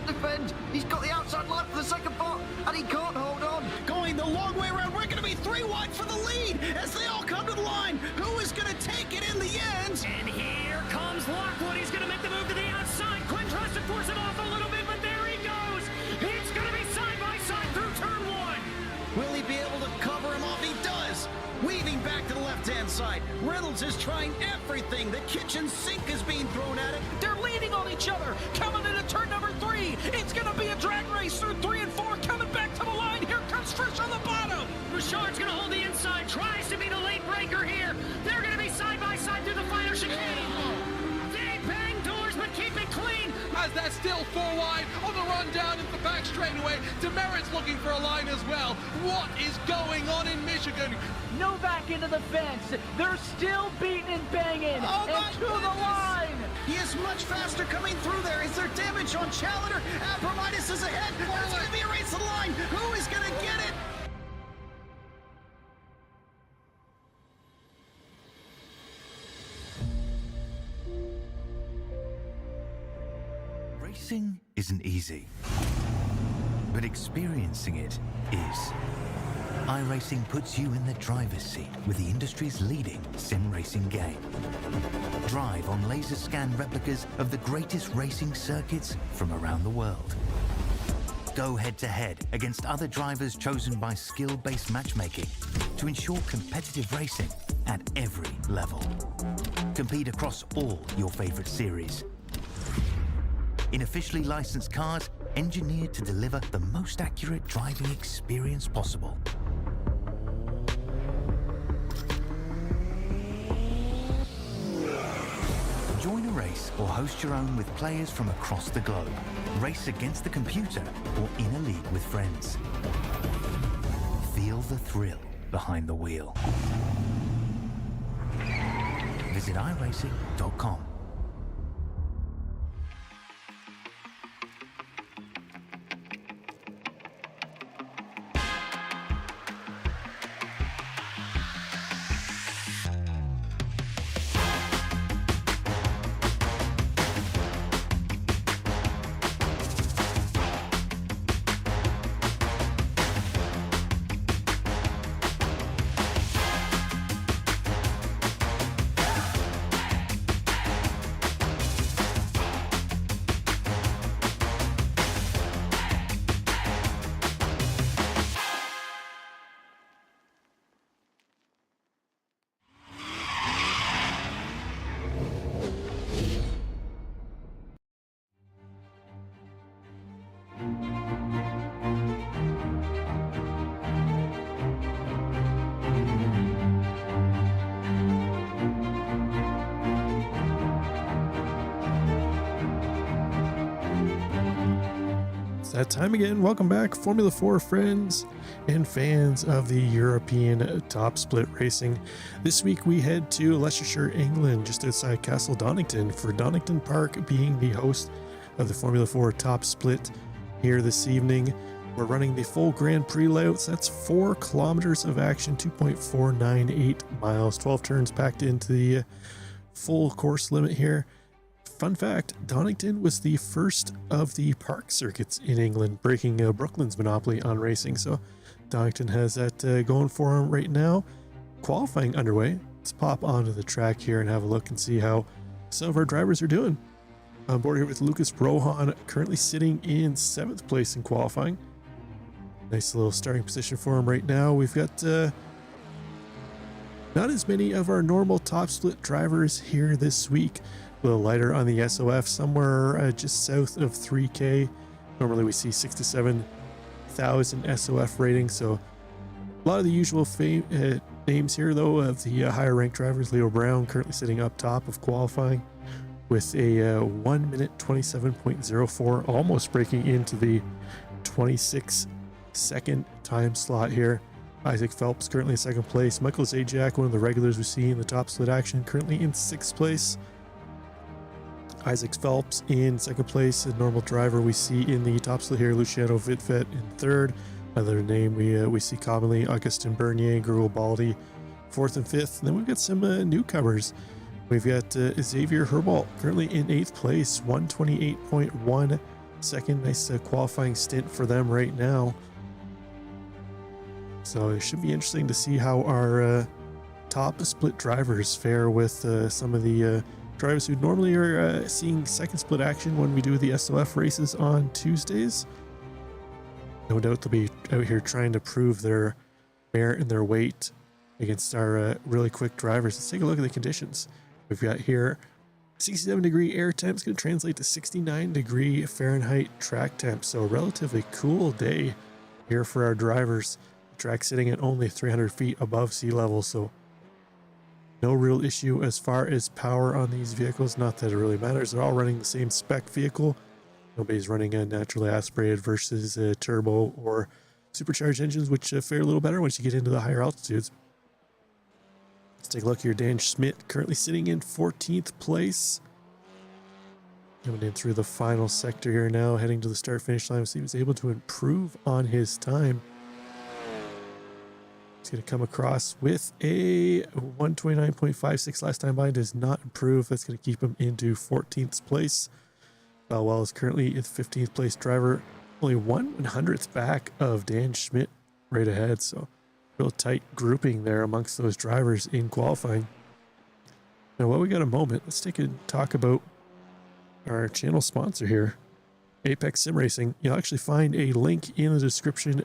defend. He's got the outside line for the second part, and he can't hold on. Going the long way around. We're going to be 3 wide for the lead as they all come to the line. Who is going to take it in the end? And here comes Lockwood. He's going to make the move to the outside. Quinn tries to force him off a little bit, but there he goes. It's going to be side by side through turn 1. Will he be able to cover him off? He does. Weaving back to the left-hand side. Reynolds is trying everything. The kitchen sink is being thrown at it. They're leaning on each other. Coming into turn number 3. It's going to be a drag race through 3 and 4. Coming back to the line. Here comes Frisch on the bottom. Richard's going to hold the inside. Tries to be the late breaker here. They're going to be side by side through the final chicane. They bang doors, but keep it clean. As they're still 4 wide on the run down into the back straightaway. Demerit's looking for a line as well. What is going on in Michigan? Novak into the fence. They're still beating and banging. And to the line. He is much faster coming through there. Is there damage on Challenger? Abramitis is ahead. There's going to be a race to the line. Who is going to get it? Racing isn't easy, but experiencing it is. iRacing puts you in the driver's seat with the industry's leading sim racing game. Drive on laser scan replicas of the greatest racing circuits from around the world. Go head-to-head against other drivers chosen by skill-based matchmaking to ensure competitive racing at every level. Compete across all your favorite series. In officially licensed cars, engineered to deliver the most accurate driving experience possible. Join a race or host your own with players from across the globe. Race against the computer or in a league with friends. Feel the thrill behind the wheel. Visit iRacing.com. That time again. Welcome back, Formula 4 friends and fans of the European top split racing. This week we head to Leicestershire, England, just outside Castle Donington, for Donington Park being the host of the Formula 4 top split here this evening. We're running the full Grand Prix layouts. That's 4 kilometers of action, 2.498 miles, 12 turns packed into the full course limit here. Fun fact, Donington was the first of the park circuits in England, breaking Brooklyn's monopoly on racing. So Donington has that going for them right now. Qualifying underway. Let's pop onto the track here and have a look and see how some of our drivers are doing. On board here with Lucas Rohan, currently sitting in 7th place in qualifying. Nice little starting position for him right now. We've got not as many of our normal top split drivers here this week. A little lighter on the SOF, somewhere just south of 3K. Normally we see 6 to 7,000 SOF rating, so a lot of the usual names here though of the higher ranked drivers. Leo Brown currently sitting up top of qualifying with a 1 minute 27.04, almost breaking into the 26-second time slot here. Isaac Phelps currently in 2nd place. Michael Zajac, one of the regulars we see in the top split action, currently in 6th place. Isaac Phelps in 2nd place, a normal driver we see in the top split here. Luciano Vitvet in 3rd. Another name we see commonly, Augustin Bernier, Guru Baldi, 4th and 5th. And then we've got some newcomers. We've got Xavier Herbold currently in 8th place, 128.1 second. Nice qualifying stint for them right now. So it should be interesting to see how our top split drivers fare with some of the drivers who normally are seeing second split action when we do the SOF races on Tuesdays. No doubt they'll be out here trying to prove their merit and their weight against our really quick drivers. Let's take a look at the conditions. We've got here 67 degree air temp is going to translate to 69 degree Fahrenheit track temp. So a relatively cool day here for our drivers. The track sitting at only 300 feet above sea level. So no real issue as far as power on these vehicles. Not that it really matters. They're all running the same spec vehicle. Nobody's running a naturally aspirated versus a turbo or supercharged engines, which fare a little better once you get into the higher altitudes. Let's take a look here. Dan Schmidt currently sitting in 14th place. Coming in through the final sector here now, heading to the start finish line. So he was able to improve on his time. He's going to come across with a 129.56 last time by. Does not improve. That's going to keep him into 14th place. Bellwell is currently the 15th place driver, only 1/100th back of Dan Schmidt right ahead. So real tight grouping there amongst those drivers in qualifying. Now, while we got a moment, let's take a talk about our channel sponsor here, Apex Sim Racing. You'll actually find a link in the description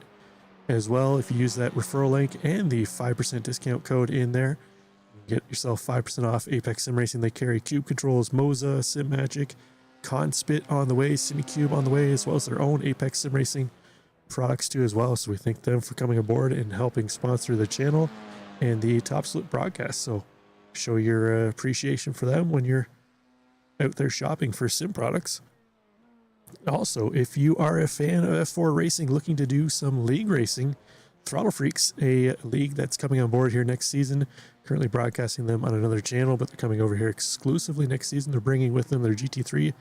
as well. If you use that referral link and the 5% discount code in there, you get yourself 5% off Apex Sim Racing. They carry Cube Controls, Moza, SimMagic, Conspit on the way, SimiCube on the way, as well as their own Apex Sim Racing products too as well. So we thank them for coming aboard and helping sponsor the channel and the Top Split broadcast. So show your appreciation for them when you're out there shopping for sim products. Also, if you are a fan of F4 racing looking to do some league racing, Throttle Freaks, a league that's coming on board here next season. Currently broadcasting them on another channel, but they're coming over here exclusively next season. They're bringing with them their GT3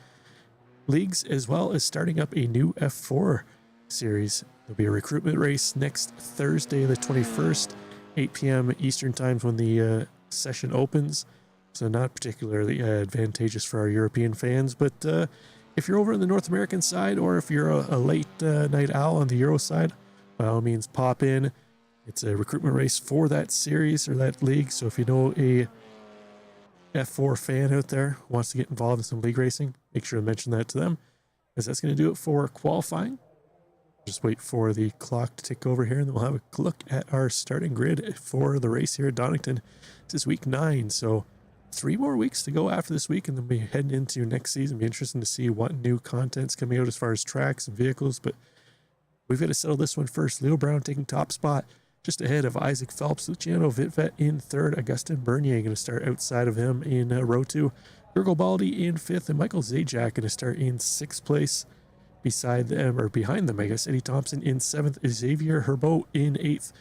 leagues, as well as starting up a new F4 series. There'll be a recruitment race next Thursday, the 21st, 8 p.m. Eastern times when the session opens. So not particularly advantageous for our European fans, but if you're over on the North American side, or if you're a late night owl on the Euro side, by all means pop in. It's a recruitment race for that series or that league. So if you know a F4 fan out there who wants to get involved in some league racing, make sure to mention that to them, because that's going to do it for qualifying. Just wait for the clock to tick over here, and then we'll have a look at our starting grid for the race here at Donington. This is week 9, so 3 more weeks to go after this week, and then we'll be heading into next season. It'll be interesting to see what new content's coming out as far as tracks and vehicles, but we've got to settle this one first. Leo Brown taking top spot, just ahead of Isaac Phelps. Luciano Vitvet in 3rd. Augustin Bernier going to start outside of him in row 2. Virgil Baldi in 5th, and Michael Zajac going to start in 6th place. Beside them, or behind them, I guess, Eddie Thompson in 7th, Xavier Herbeau in 8th,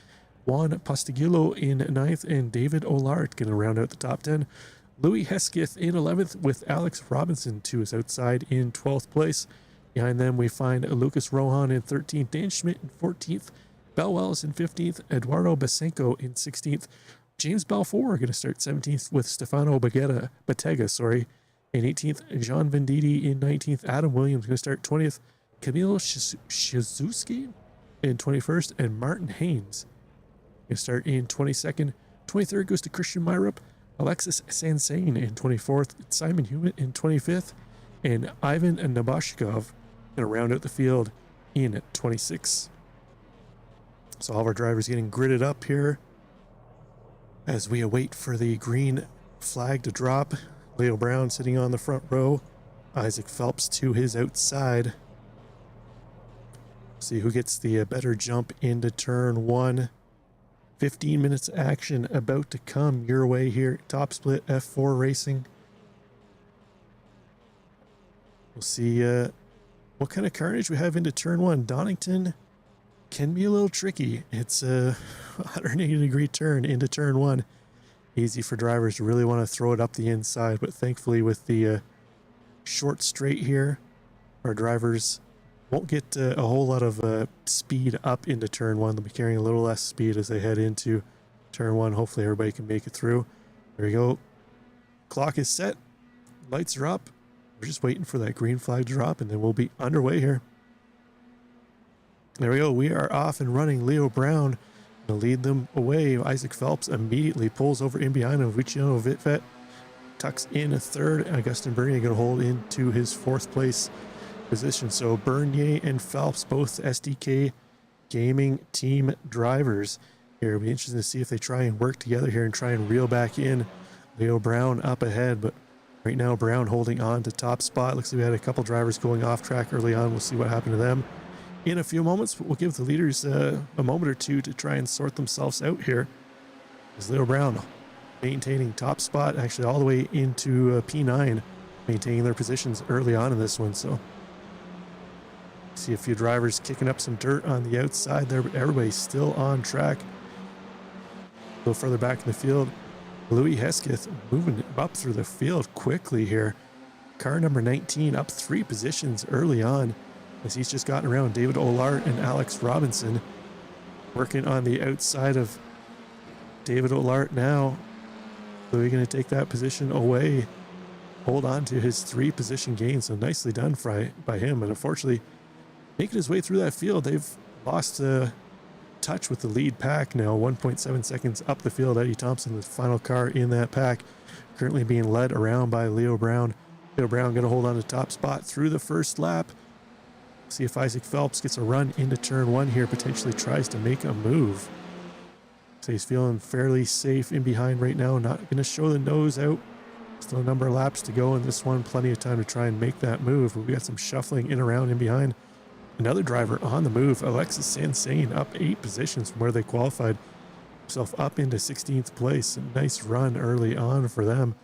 Juan Pastigillo in 9th, and David Olart going to round out the top 10. Louis Hesketh in 11th, with Alex Robinson to his outside in 12th place. Behind them, we find Lucas Rohan in 13th, Dan Schmidt in 14th, Bell Wells in 15th, Eduardo Basenko in 16th, James Balfour going to start 17th with Stefano Batega, in 18th, John Venditti in 19th, Adam Williams going to start 20th, Camilo Shizuski in 21st, and Martin Haynes going to start in 22nd. 23rd goes to Christian Myrup, Alexis Sansane in 24th, Simon Hewitt in 25th, and Ivan Nabashkov going to round out the field in 26th. So all of our drivers getting gridded up here as we await for the green flag to drop. Leo Brown sitting on the front row. Isaac Phelps to his outside. See who gets the better jump into turn 1. 15 minutes of action about to come your way here at Top Split F4 Racing. We'll see what kind of carnage we have into turn 1. Donington can be a little tricky. It's a 180 degree turn into turn 1. Easy for drivers to really want to throw it up the inside, but thankfully with the short straight here, our drivers won't get a whole lot of speed up into turn 1. They'll be carrying a little less speed as they head into turn 1. Hopefully everybody can make it through. There we go. Clock is set. Lights are up. We're just waiting for that green flag to drop, and then we'll be underway here. There we go. We are off and running. Leo Brown to lead them away. Isaac Phelps immediately pulls over in behind him. Luciano Vitvet tucks in a third. Augustin Bernier going to hold into his fourth place position. So Bernier and Phelps, both SDK Gaming team drivers here. It'll be interesting to see if they try and work together here and try and reel back in Leo Brown up ahead. But right now, Brown holding on to top spot. Looks like we had a couple drivers going off track early on. We'll see what happened to them in a few moments, but we'll give the leaders a moment or two to try and sort themselves out here. As Leo Brown maintaining top spot, actually all the way into P9, maintaining their positions early on in this one. So see a few drivers kicking up some dirt on the outside there, but everybody's still on track. A little further back in the field, Louis Hesketh moving up through the field quickly here. Car number 19 up 3 positions early on, as he's just gotten around David Olart and Alex Robinson. Working on the outside of David Olart now. Louis going to take that position away, hold on to his 3 position gain. So nicely done by him. And unfortunately, making his way through that field, they've lost touch with the lead pack now. 1.7 seconds up the field. Eddie Thompson, the final car in that pack, currently being led around by Leo Brown. Leo Brown going to hold on to top spot through the first lap. See if Isaac Phelps gets a run into turn 1 here, potentially tries to make a move. So he's feeling fairly safe in behind right now, not going to show the nose out. Still a number of laps to go in this one, plenty of time to try and make that move, but we got some shuffling in around in behind. Another driver on the move, Alexis Sansane, up 8 positions from where they qualified, himself up into 16th place. A nice run early on for them.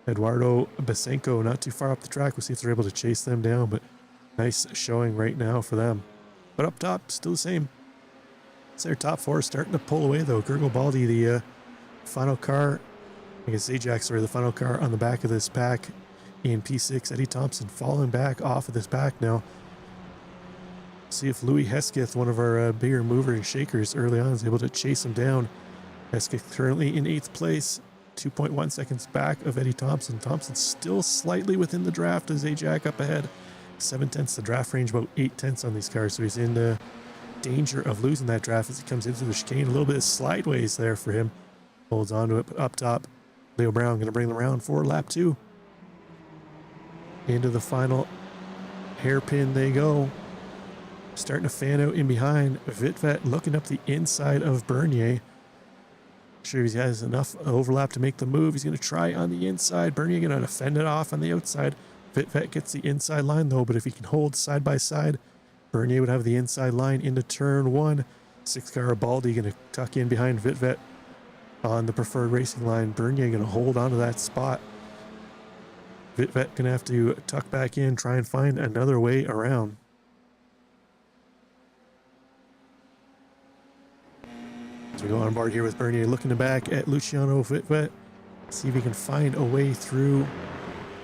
Eduardo Basenko not too far up the track. We'll see if they're able to chase them down, but nice showing right now for them. But up top, still the same. It's their top 4 starting to pull away though. Gergel Baldi, the final car, I guess Ajax, sorry, the final car on the back of this pack in P6. Eddie Thompson falling back off of this pack now. See if Louis Hesketh, one of our bigger mover and shakers early on, is able to chase him down. Hesketh currently in 8th place, 2.1 seconds back of Eddie Thompson. Thompson still slightly within the draft as Ajax up ahead. 7/10 the draft range, about 8/10 on these cars, so he's in danger of losing that draft as he comes into the chicane. A little bit of slideways there for him. Holds on to it, but up top, Leo Brown going to bring them around for lap 2. Into the final hairpin they go. Starting to fan out in behind. Vitvet looking up the inside of Bernier. Sure he has enough overlap to make the move. He's going to try on the inside. Bernier going to fend it off on the outside. Vitvet gets the inside line though, but if he can hold side by side, Bernier would have the inside line into turn 1. 6th car Baldi going to tuck in behind Vitvet on the preferred racing line. Bernier going to hold onto that spot. Vitvet going to have to tuck back in, try and find another way around. So we go on board here with Bernier looking back at Luciano Vitvet. See if he can find a way through.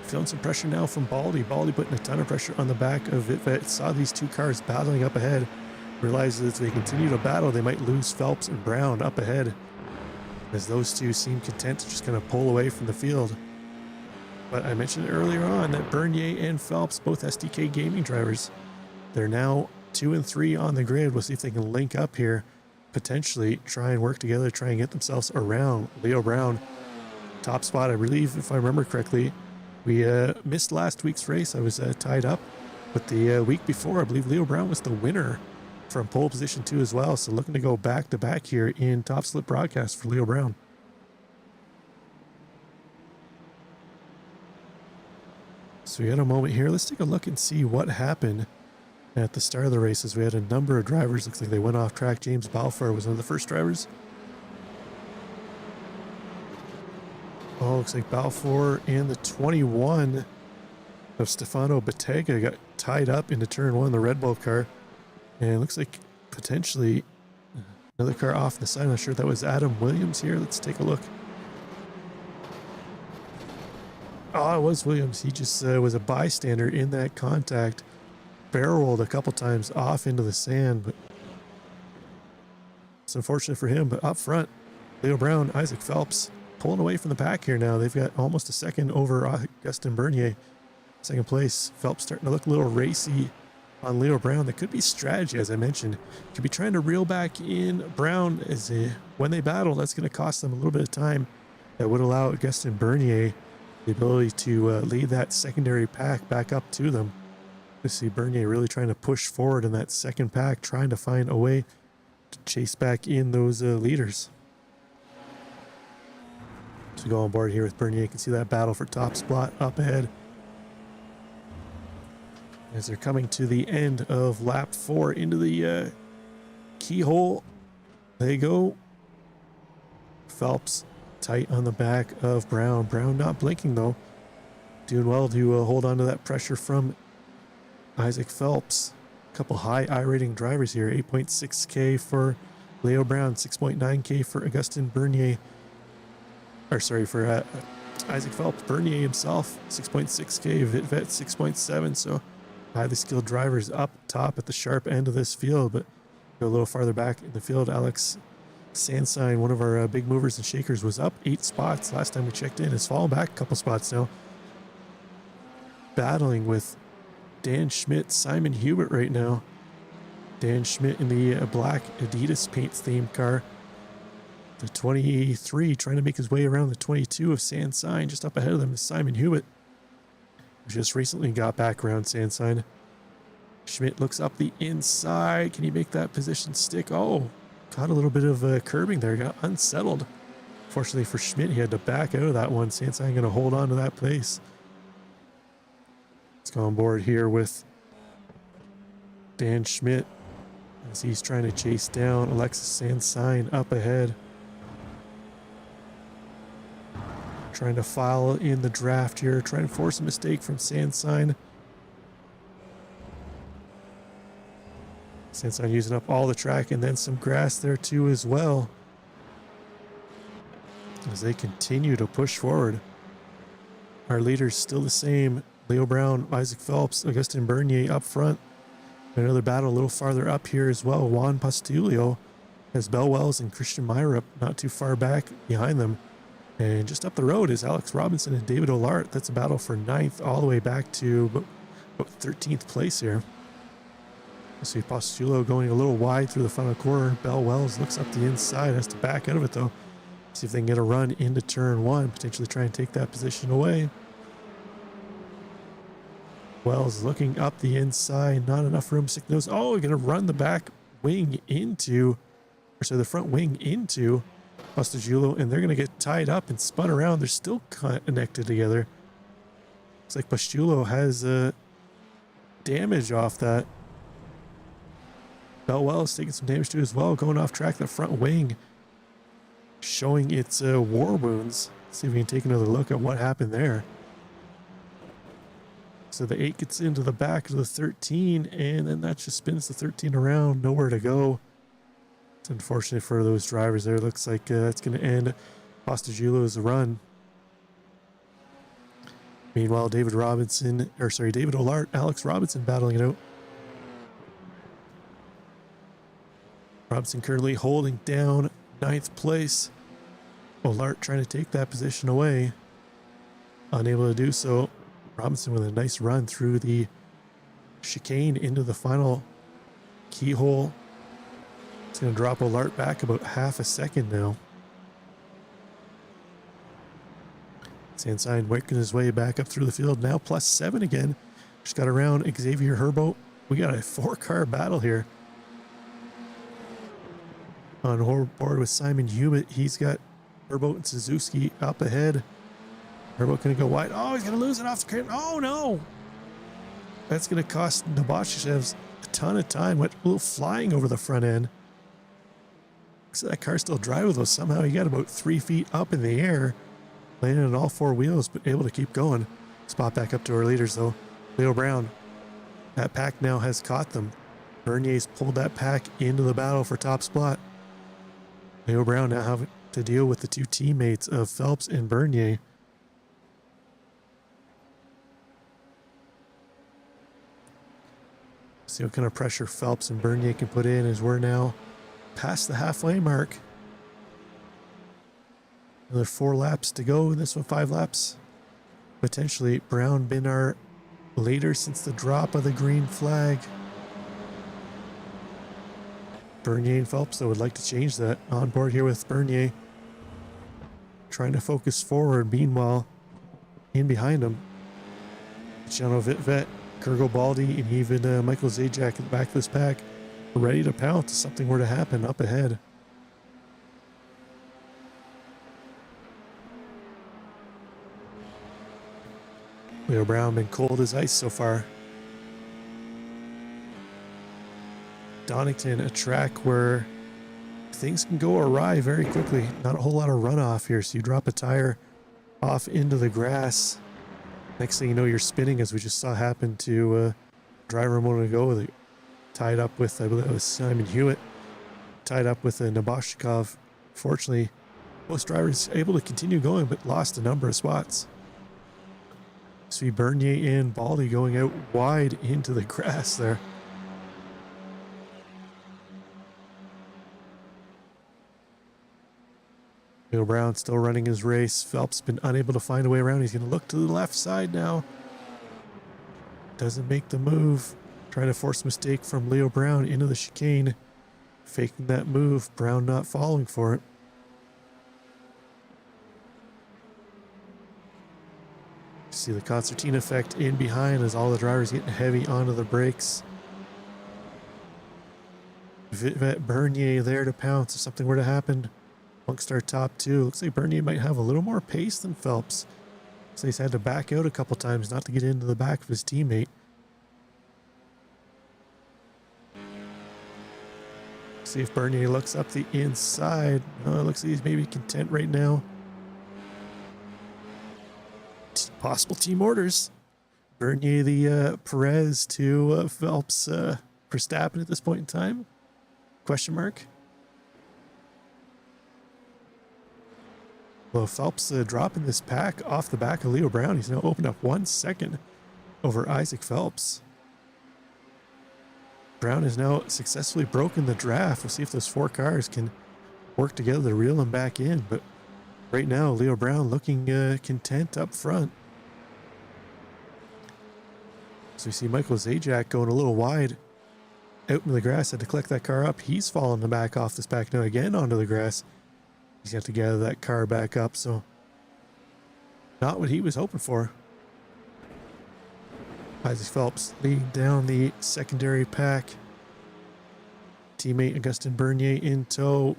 Feeling some pressure now from Baldi. Baldi putting a ton of pressure on the back of Vitvet. Saw these 2 cars battling up ahead. Realizes if they continue to battle, they might lose Phelps and Brown up ahead, as those 2 seem content to just kind of pull away from the field. But I mentioned earlier on that Bernier and Phelps, both SDK Gaming drivers, they're now 2 and 3 on the grid. We'll see if they can link up here, potentially try and work together, try and get themselves around Leo Brown. Top spot, I believe, if I remember correctly. We missed last week's race. I was tied up, but the week before, I believe Leo Brown was the winner from pole position 2 as well. So looking to go back to back here in top split broadcast for Leo Brown. So we got a moment here. Let's take a look and see what happened at the start of the races. We had a number of drivers. Looks like they went off track. James Balfour was one of the first drivers. Oh, looks like Balfour and the 21 of Stefano Bottega got tied up into turn 1, the Red Bull car. And it looks like potentially another car off the side. I'm not sure if that was Adam Williams here. Let's take a look. Oh, it was Williams. He just was a bystander in that contact. Barrel rolled a couple times off into the sand, but it's unfortunate for him. But up front, Leo Brown, Isaac Phelps pulling away from the pack here now. They've got almost a second over Augustin Bernier. Second place, Phelps starting to look a little racy on Leo Brown. That could be strategy, as I mentioned. Could be trying to reel back in Brown when they battle. That's going to cost them a little bit of time. That would allow Augustin Bernier the ability to lead that secondary pack back up to them. You see Bernier really trying to push forward in that second pack, trying to find a way to chase back in those leaders. So go on board here with Bernier. You can see that battle for top spot up ahead. As they're coming to the end of lap 4 into the keyhole, they go. Phelps tight on the back of Brown. Brown not blinking though. Doing well to hold on to that pressure from Isaac Phelps. A couple high I-rating drivers here. 8.6K for Leo Brown, 6.9K for Augustin Bernier. Or sorry, for Isaac Phelps. Bernier himself, 6.6K. Vitvet, 6.7. So highly skilled drivers up top at the sharp end of this field. But go a little farther back in the field, Alex Sandsign, one of our big movers and shakers, was up 8 spots last time we checked in. Has fallen back a couple spots now. Battling with Dan Schmidt, Simon Hubert right now. Dan Schmidt in the black Adidas paint themed car. The 23 trying to make his way around the 22 of Sandsign. Just up ahead of them is Simon Hubert, who just recently got back around Sandsign. Schmidt looks up the inside. Can he make that position stick? Oh, caught a little bit of curbing there. Got unsettled. Fortunately for Schmidt, he had to back out of that one. Sandsign going to hold on to that place. Let's go on board here with Dan Schmidt as he's trying to chase down Alexis Sandsign up ahead. Trying to file in the draft here, trying to force a mistake from Sandsign. Sandsign using up all the track and then some grass there too as well. As they continue to push forward. Our leaders still the same. Leo Brown, Isaac Phelps, Augustin Bernier up front. Another battle a little farther up here as well. Juan Postulio has Bell Wells and Christian Myrup not too far back behind them. And just up the road is Alex Robinson and David Olart. That's a battle for 9th all the way back to about 13th place here. You see Postulio going a little wide through the final corner. Bell Wells looks up the inside, has to back out of it though. See if they can get a run into turn 1, potentially try and take that position away. Wells looking up the inside, not enough room. Sick nose. Oh, we're going to run the back wing into, or so the front wing into Postulio, and they're going to get tied up and spun around. They're still connected together. Looks like Postulio has damage off that. Bell Wells taking some damage too as well, going off track. The front wing showing its war wounds. Let's see if we can take another look at what happened there. So the 8 gets into the back of the 13, and then that just spins the 13 around, nowhere to go. It's unfortunate for those drivers there. Looks like that's going to end Postulio's run. Meanwhile, David Olart, Alex Robinson battling it out. Robinson currently holding down 9th place. Olart trying to take that position away. Unable to do so. Robinson with a nice run through the chicane into the final keyhole. It's going to drop Olart back about half a second now. Sandsign working his way back up through the field. Now +7 again. Just got around Xavier Herbo. We got a 4-car battle here. On board with Simon Hubert. He's got Herbo and Suzuki up ahead. Herbo going to go wide. Oh, he's going to lose it off the curb. Oh, no. That's going to cost Nabashev's a ton of time. Went a little flying over the front end. So that car's still driving though. Somehow he got about 3 feet up in the air, landing on all 4 wheels, but able to keep going. Spot back up to our leaders though. Leo Brown. That pack now has caught them. Bernier's pulled that pack into the battle for top spot. Leo Brown now having to deal with the 2 teammates of Phelps and Bernier. See what kind of pressure Phelps and Bernier can put in as we're now past the halfway mark. Another 4 laps to go. This one 5 laps. Potentially Brown been our later since the drop of the green flag. Bernier and Phelps, though, would like to change that. On board here with Bernier, trying to focus forward. Meanwhile, in behind him, Luciano Vitvet, Kurgo Baldi, and even Michael Zajac at the back of this pack, ready to pounce if something were to happen up ahead. Leo Brown been cold as ice so far. Donington, a track where things can go awry very quickly. Not a whole lot of runoff here, so you drop a tire off into the grass. Next thing you know, you're spinning, as we just saw happen to a driver a moment ago. They tied up with, I believe it was Simon Hewitt, tied up with a Nabashikov. Fortunately, most drivers able to continue going, but lost a number of spots. See Bernier and Baldi going out wide into the grass there. Leo Brown still running his race. Phelps been unable to find a way around. He's going to look to the left side now. Doesn't make the move. Trying to force a mistake from Leo Brown into the chicane. Faking that move. Brown not following for it. See the concertina effect in behind as all the drivers getting heavy onto the brakes. Vitvet Bernier there to pounce if something were to happen. Amongst our top two, looks like Bernier might have a little more pace than Phelps. So he's had to back out a couple times not to get into the back of his teammate. See if Bernier looks up the inside. Oh, it looks like he's maybe content right now. Possible team orders. Bernier the Perez to Phelps Verstappen at this point in time? Question mark. Well, Phelps dropping this pack off the back of Leo Brown. He's now opened up 1 second over Isaac Phelps. Brown has now successfully broken the draft. We'll see if those four cars can work together to reel him back in. But right now, Leo Brown looking content up front. So we see Michael Zajac going a little wide out into the grass. Had to collect that car up. He's falling the back off this pack now again onto the grass. He's got to gather that car back up, so not what he was hoping for. Isaac Phelps leading down the secondary pack. Teammate Augustin Bernier in tow.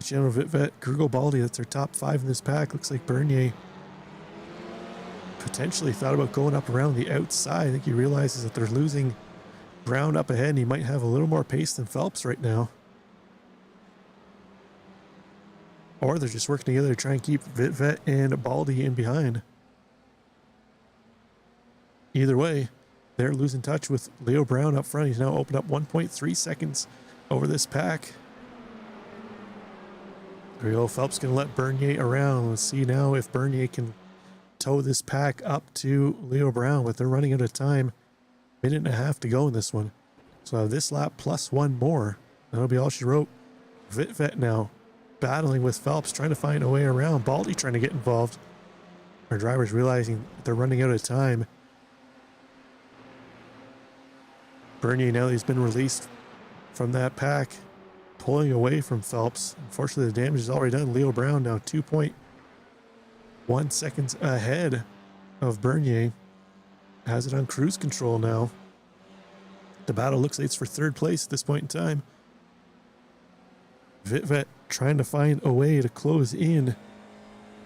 General Vitvet, Kurgo Baldi, that's their top five in this pack. Looks like Bernier potentially thought about going up around the outside. I think he realizes that they're losing ground up ahead and he might have a little more pace than Phelps right now. Or they're just working together to try and keep Vitvet and Baldi in behind. Either way, they're losing touch with Leo Brown up front. He's now opened up 1.3 seconds over this pack. There we go. Phelps going to let Bernier around. Let's see now if Bernier can tow this pack up to Leo Brown, but they're running out of time. Minute and a half to go in this one. So this lap plus one more. That'll be all she wrote. Vitvet now battling with Phelps, trying to find a way around. Baldi trying to get involved. Our drivers realizing they're running out of time. Bernier, now that he's been released from that pack, pulling away from Phelps. Unfortunately, the damage is already done. Leo Brown now 2.1 seconds ahead of Bernier. Has it on cruise control now. The battle looks like it's for third place at this point in time. Vitvet trying to find a way to close in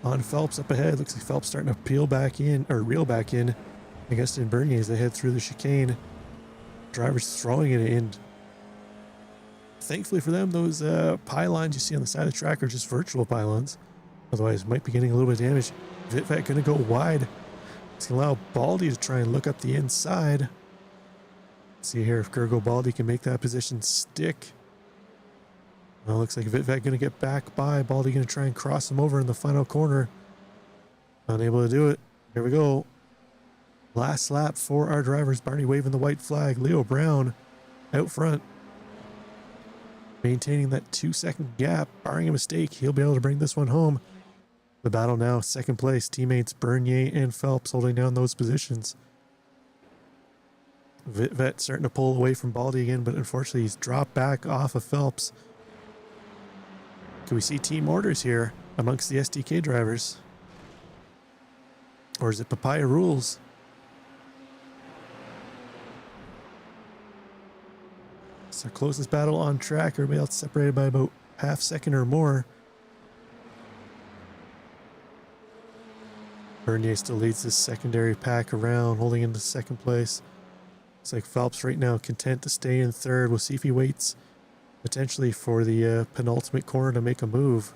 on Phelps up ahead. Looks like Phelps starting to reel back in Augustin Bernier as they head through the chicane. Drivers throwing it in. Thankfully for them, those pylons you see on the side of the track are just virtual pylons. Otherwise, might be getting a little bit of damage. Vitvet going to go wide. It's going to allow Baldi to try and look up the inside. Let's see here if Kurgo Baldi can make that position stick. Well, looks like Vitvet going to get back by. Baldi going to try and cross him over in the final corner. Unable to do it. Here we go. Last lap for our drivers. Barney waving the white flag. Leo Brown out front. Maintaining that 2 second gap. Barring a mistake, he'll be able to bring this one home. The battle now, second place. Teammates Bernier and Phelps holding down those positions. Vet starting to pull away from Baldy again, but unfortunately he's dropped back off of Phelps. Can we see team orders here amongst the SDK drivers? Or is it Papaya rules? It's our closest battle on track. Everybody else separated by about half second or more. Bernier still leads this secondary pack around, holding into second place. Looks like Phelps right now content to stay in third. We'll see if he waits potentially for the penultimate corner to make a move.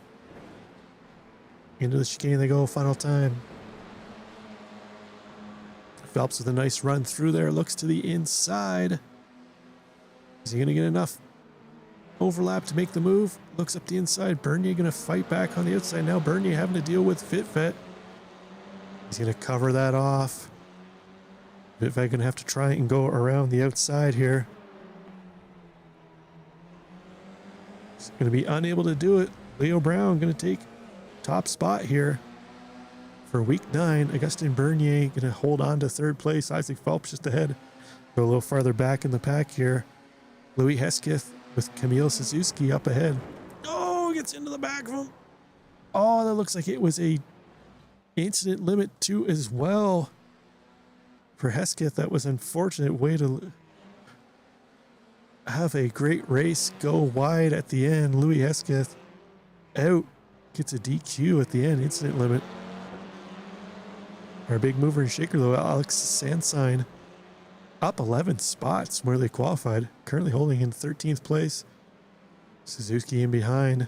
Into the chicane they go, final time. Phelps with a nice run through there, looks to the inside. Is he going to get enough overlap to make the move? Looks up the inside. Bernier going to fight back on the outside. Now Bernier having to deal with Fitvet. He's going to cover that off. Fitvet going to have to try and go around the outside here. He's going to be unable to do it. Leo Brown going to take top spot here for week 9. Augustin Bernier going to hold on to third place. Isaac Phelps just ahead. Go a little farther back in the pack here. Louis Hesketh with Camille Suzuki up ahead. Oh, gets into the back of him. Oh, that looks like it was a incident limit 2 as well for Hesketh. That was an unfortunate way to have a great race go wide at the end. Louis Hesketh out, gets a DQ at the end, incident limit. Our big mover and shaker though, Alex Sansine, up 11 spots where they qualified, currently holding in 13th place. Suzuki in behind.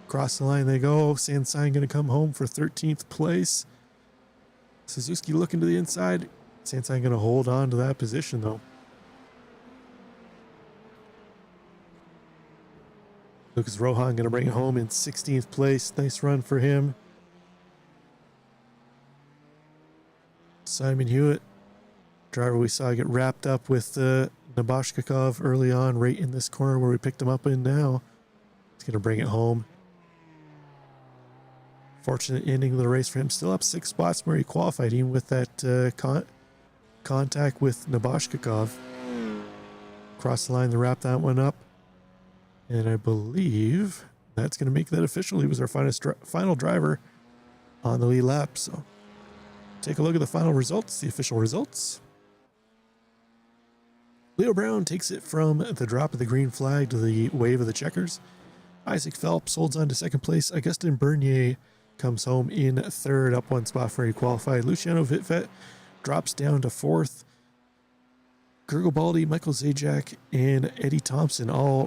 Across the line they go. Sansine going to come home for 13th place. Suzuki looking to the inside. Sansine going to hold on to that position though. Lucas Rohan going to bring it home in 16th place. Nice run for him. Simon Hewitt, driver we saw get wrapped up with Nabashkakov early on, right in this corner where we picked him up in now. He's going to bring it home. Fortunate ending of the race for him. Still up 6 spots where he qualified, even with that contact with Nabashkakov. Across the line to wrap that one up. And I believe that's going to make that official. He was our final driver on the lead lap. So take a look at the final results, the official results. Leo Brown takes it from the drop of the green flag to the wave of the checkers. Isaac Phelps holds on to second place. Augustin Bernier comes home in third, up 1 spot for he qualified. Luciano Vitvet drops down to 4th. Gurglebaldi, Michael Zajac, and Eddie Thompson all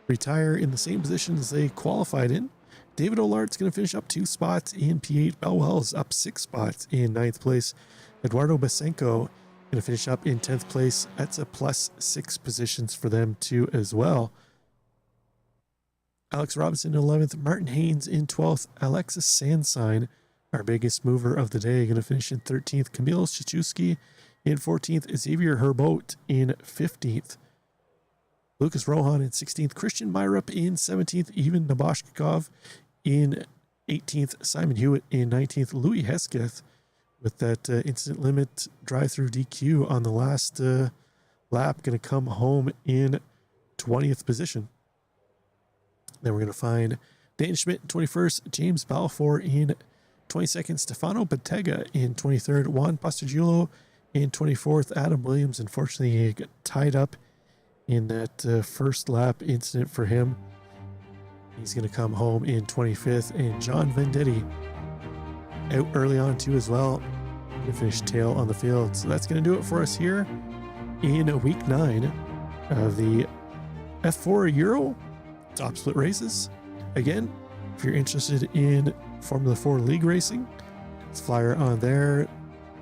retire in the same positions they qualified in. David Olart's going to finish up 2 spots in P8. Bell Wells up 6 spots in 9th place. Eduardo Basenko going to finish up in 10th place. That's a +6 positions for them too as well. Alex Robinson in 11th. Martin Haynes in 12th. Alexis Sansine, our biggest mover of the day, going to finish in 13th. Camille Shichewski in 14th. Xavier Herboat in 15th. Lucas Rohan in 16th. Christian Myrup in 17th. Even Nabashkakov in 18th. Simon Hewitt in 19th. Louis Hesketh with that incident limit drive-through DQ on the last lap, going to come home in 20th position. Then we're going to find Dan Schmidt in 21st, James Balfour in 22nd, Stefano Bottega in 23rd, Juan Pastagiulo in 24th, Adam Williams, unfortunately, he got tied up in that first lap incident for him. He's going to come home in 25th, and John Vendetti out early on too as well, to finish tail on the field. So that's going to do it for us here in week 9 of the F4 Euro Top Split races. Again, if you're interested in Formula 4 League racing, it's flyer on there.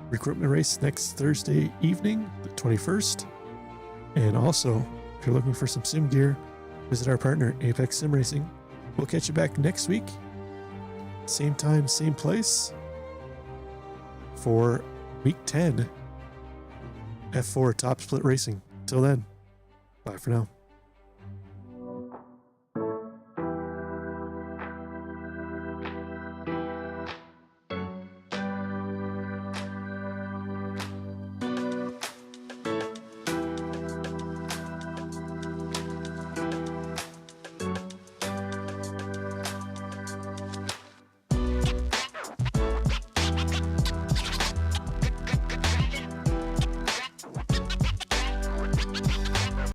Recruitment race next Thursday evening, the 21st. And also, if you're looking for some sim gear, visit our partner, Apex Sim Racing. We'll catch you back next week. Same time, same place for week 10 F4 Top Split Racing. Till then, bye for now.